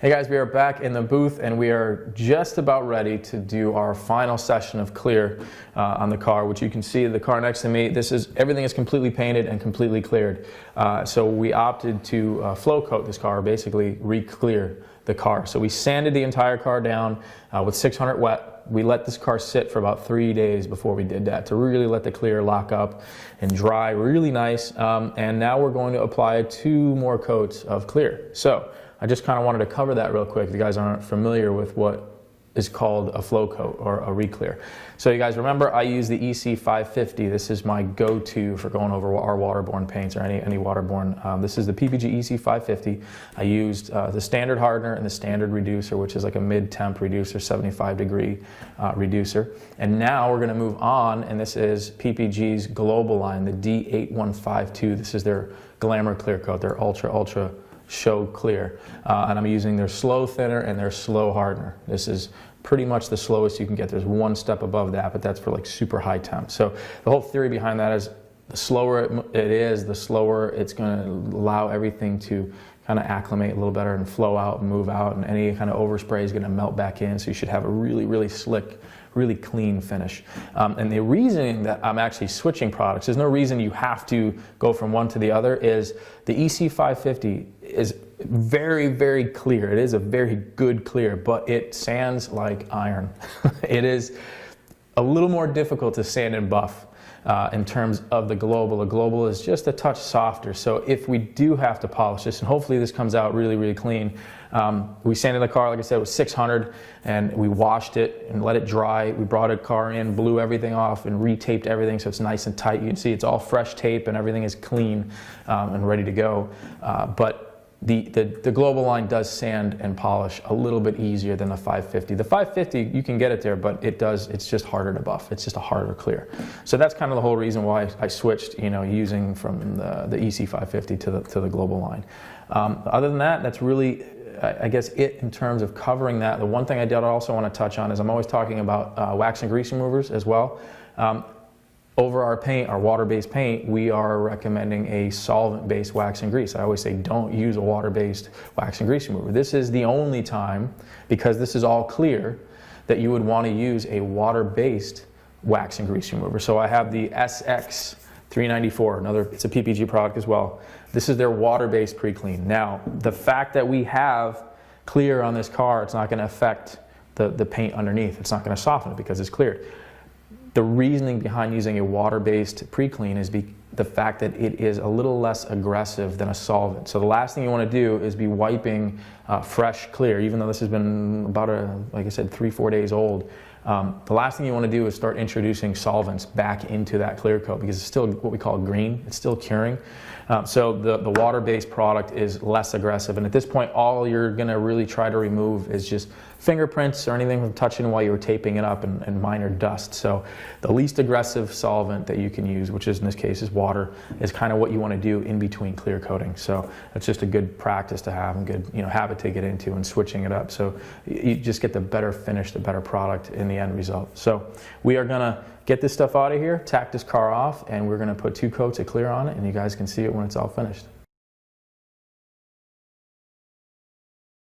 Hey guys, we are back in the booth and we are just about ready to do our final session of clear on the car, which you can see the car next to me. Everything is completely painted and completely cleared. So we opted to flow coat this car, basically re-clear the car. So we sanded the entire car down with 600 wet. We let this car sit for about 3 days before we did that to really let the clear lock up and dry really nice. And now we're going to apply 2 more coats of clear. So I just kind of wanted to cover that real quick if you guys aren't familiar with what is called a flow coat or a re-clear. So you guys remember I use the EC550. This is my go-to for going over our waterborne paints or any waterborne. This is the PPG EC550. I used the standard hardener and the standard reducer, which is like a mid-temp reducer, 75-degree reducer. And now we're going to move on, and this is PPG's global line, the D8152. This is their Glamour Clear Coat, their ultra show clear, and I'm using their slow thinner and their slow hardener. This is pretty much the slowest you can get. There's one step above that, but that's for like super high temp. So the whole theory behind that is the slower it is, the slower it's going to allow everything to kind of acclimate a little better and flow out and move out, and any kind of overspray is going to melt back in, so you should have a really slick, really clean finish. And the reason that I'm actually switching products, there's no reason you have to go from one to the other, is the EC550 is very clear. It is a very good clear, but it sands like iron. It is a little more difficult to sand and buff. In terms of the global is just a touch softer. So if we do have to polish this, and hopefully this comes out really clean, we sanded the car, like I said, with 600, and we washed it and let it dry. We brought a car in, blew everything off, and retaped everything so it's nice and tight. You can see it's all fresh tape and everything is clean and ready to go. But the global line does sand and polish a little bit easier than the 550. The 550, you can get it there, but it's just harder to buff. It's just a harder clear. So that's kind of the whole reason why I switched, using from the EC550 to the global line. Other than that, that's really, I guess, it in terms of covering that. The one thing I did also want to touch on is I'm always talking about wax and grease removers as well. Over our paint, our water-based paint, we are recommending a solvent-based wax and grease. I always say don't use a water-based wax and grease remover. This is the only time, because this is all clear, that you would want to use a water-based wax and grease remover. So I have the SX394, it's a PPG product as well. This is their water-based pre-clean. Now, the fact that we have clear on this car, it's not going to affect the paint underneath. It's not going to soften it because it's cleared. The reasoning behind using a water-based pre-clean is the fact that it is a little less aggressive than a solvent. So the last thing you want to do is be wiping fresh clear, even though this has been about, like I said, 3-4 days old. The last thing you want to do is start introducing solvents back into that clear coat because it's still what we call green. It's still curing. So the water-based product is less aggressive. And at this point, all you're going to really try to remove is just fingerprints or anything from touching while you were taping it up and minor dust. So the least aggressive solvent that you can use, which is in this case is water, is kind of what you want to do in between clear coating. So that's just a good practice to have and good habit to get into and switching it up. So you just get the better finish, the better product in the end result. So we are going to get this stuff out of here, tack this car off, and we're going to put 2 coats of clear on it, and you guys can see it when it's all finished.